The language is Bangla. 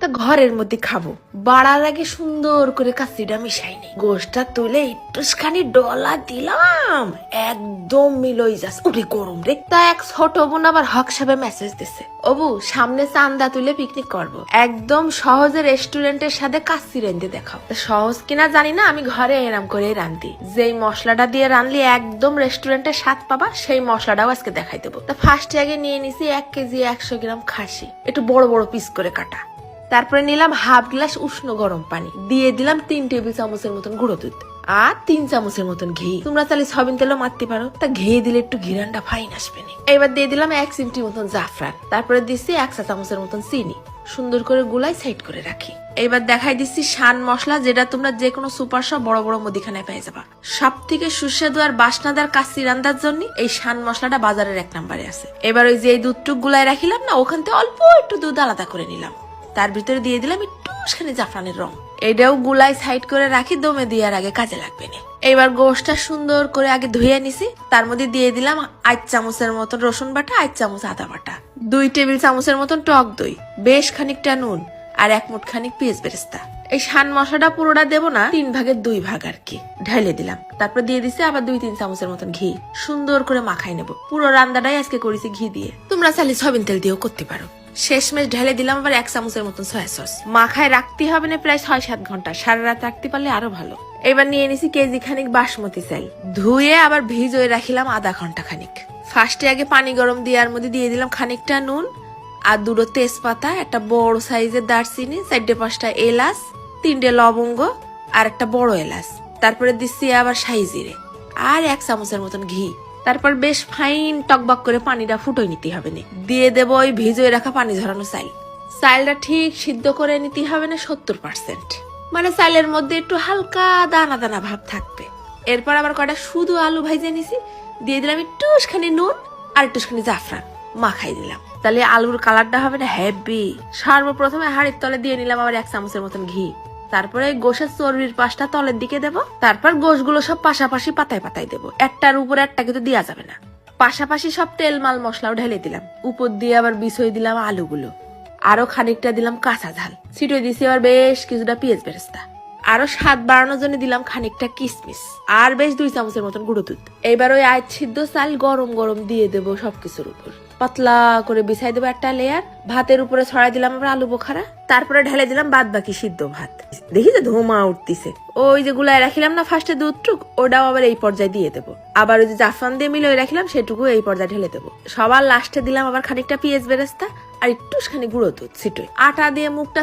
তা ঘরের মধ্যে খাবো, বাড়ার আগে সুন্দর করে কাচ্চিটা মিশাইনি, গোশটা তুলে একটুখানি ডলা দিলাম, একদম মিলই যাস। উঠে গরম রে। তা এক ছোট বোন আবার হক সাহেবে মেসেজ দিছে, অবু সামনে চান্দা তুলে পিকনিক করবো, একদম সহজে রেস্টুরেন্টের সাথে কাচ্চি রেঁধে দেখাও। সহজ কিনা জানি না, আমি ঘরে এরাম করে রান্ধি, যেই মশলাটা দিয়ে রানলি একদম রেস্টুরেন্টের স্বাদ পাবা, সেই মশলাটাও আজকে দেখাই দেবো। তা ফার্স্টে আগে নিয়ে নিছি 1 কেজি 100 গ্রাম খাসি, একটু বড় বড় পিস করে কাটা। তারপরে নিলাম হাফ গ্লাস উষ্ণ গরম পানি, দিয়ে দিলাম 3 টেবিল চামচের মতন গুঁড়ো দুধ আর 3 চামচের মতন ঘি। তোমরা চাইলে সয়াবিন তেলও মারতে পারো, তা ঘি দিলে একটু ঘিরানটা ফাইন আসবে না। এবার দিয়ে দিলাম 1 চিমটি মতন জাফরান, তারপরে দিচ্ছি 1 চা চামচের মতন চিনি, সুন্দর করে গুলাই সাইড করে রাখি। এবার দেখাই দিচ্ছি শান মশলা, যেটা তোমরা যে কোনো সুপার শপ বড় বড় মুদিখানায় পেয়ে যাবা। সব থেকে সুস্বাদু আর বাসনাদার কাচ্চি রান্নার জন্য এই শান মশলাটা বাজারের 1 নম্বরে আছে। এবার ওই যে দুধটুক গুলাই রাখিলাম না, ওখান থেকে অল্প একটু দুধ আলাদা করে নিলাম, তার ভিতরে দিয়ে দিলাম একটুখানি জাফরানের রং, এটাও গুলাই সাইড করে রাখি, দমে দেওয়ার আগে কাজে লাগবে না। এবার গোশটা সুন্দর করে আগে ধুয়ে নিছি, তার মধ্যে দিয়ে দিলাম 8 চামচের মতন রসুন বাটা, 8 চামচ আদা বাটা, 2 টেবিল চামচের মতন টক দই, বেশ খানিকটা নুন আর 1 মুঠ খানিক পেঁয়াজ বেরেস্তা। এই শান মশলাটা পুরোটা দেবো না, 3 ভাগের 2 ভাগ আর কি ঢেলে দিলাম। তারপর দিয়ে দিছি আবার 2-3 চামচের মতন ঘি, সুন্দর করে মাখাই নেবো। পুরো রান্নাটাই আজকে করেছি ঘি দিয়ে, তোমরা চাইলে সয়াবিন তেল দিয়েও করতে পারো। শেষমেশ ঢেলে দিলাম আবার 1 চামচের মতন সয়া সস। মাখায় রাখতে হবে না প্রায় 6-7 ঘন্টা, সারা রাত রাখতে পারলে আরো ভালো। এবার নিয়ে নিছি কেজি খানিক বাসমতি চাল, ধুয়ে আবার ভিজিয়ে রাখিলাম আধা ঘন্টা খানিক। ফার্স্টে আগে পানি গরম দেওয়ার মধ্যে দিয়ে দিলাম খানিকটা নুন আর 2টো তেজপাতা, একটা বড় সাইজের দারচিনি, 4-5টা এলাচ, 3টে লবঙ্গ আর একটা বড় এলাচ। তারপরে দিচ্ছি আবার শাহি জিরে আর 1 চামচের মতন ঘি। তারপর বেশ ফাইন টকবক করে পানিটা ফুটোই নিতে হবে না, দিয়ে দেবো ওই ভিজিয়ে রাখা পানি ঝরানো চাল। চালটা ঠিক সিদ্ধ করে নিতে হবে না 70%, মানে চালের মধ্যে একটু হালকা দানা দানা ভাব থাকবে। এরপর আবার কটা শুধু আলু ভাইজে নিছি, দিয়ে দিলাম একটুখানি নুন আর একটুখানি জাফরান, মাখাই দিলাম, তাহলে আলুর কালারটা হবে না হেভি। সর্বপ্রথমে হাঁড়ির তলে দিয়ে নিলাম আবার 1 চামচের মতন ঘি, তারপরে গোশের চর্বির পাশটা তলের দিকে দেবো, তারপর গোশগুলো সব পাশাপাশি পাতায় পাতায় দেবো, একটার উপরে একটা কিন্তু দেওয়া যাবে না। পাশাপাশি সব তেল মাল মশলাও ঢেলে দিলাম, উপর দিয়ে আবার বিছই দিলাম আলুগুলো, আরো খানিকটা দিলাম কাঁচা ঝাল, ছিটিয়ে দিছি আবার বেশ কিছুটা পেঁয়াজ বেরেস্তা, আরো স্বাদ বাড়ানোর জন্য দিলাম খানিকটা কিশমিশ আর বেশ 2 চামচের মতন গুঁড়ো দুধ। এবার ওই আজ সিদ্ধ চাল গরম গরম দিয়ে দেবো সবকিছুর উপর, পাতলা করে বিছাই দেবো একটা লেয়ার, ভাতের উপরে ছড়াই দিলাম আমরা আলু বোখারা, তারপরে ঢেলে দিলাম বাদ বাকি সিদ্ধ ভাত। দেখি যে ধোঁয়া উঠতিছে, ওই যে গুলাই রাখিলাম না ফার্স্টে দুধটুক, ওটাও আবার এই পর্যায়ে দিয়ে দেবো। আবার ওই যে জাফরান দিয়ে মিলিয়ে রাখিলাম সেটুকু এই পর্যায়ে ঢেলে দেবো। সবার লাস্টে দিলাম আবার খানিকটা পেঁয়াজ বেরেস্তা আর একটুখানি গুঁড়ো দুধ ছিটোই, আটা দিয়ে মুখটা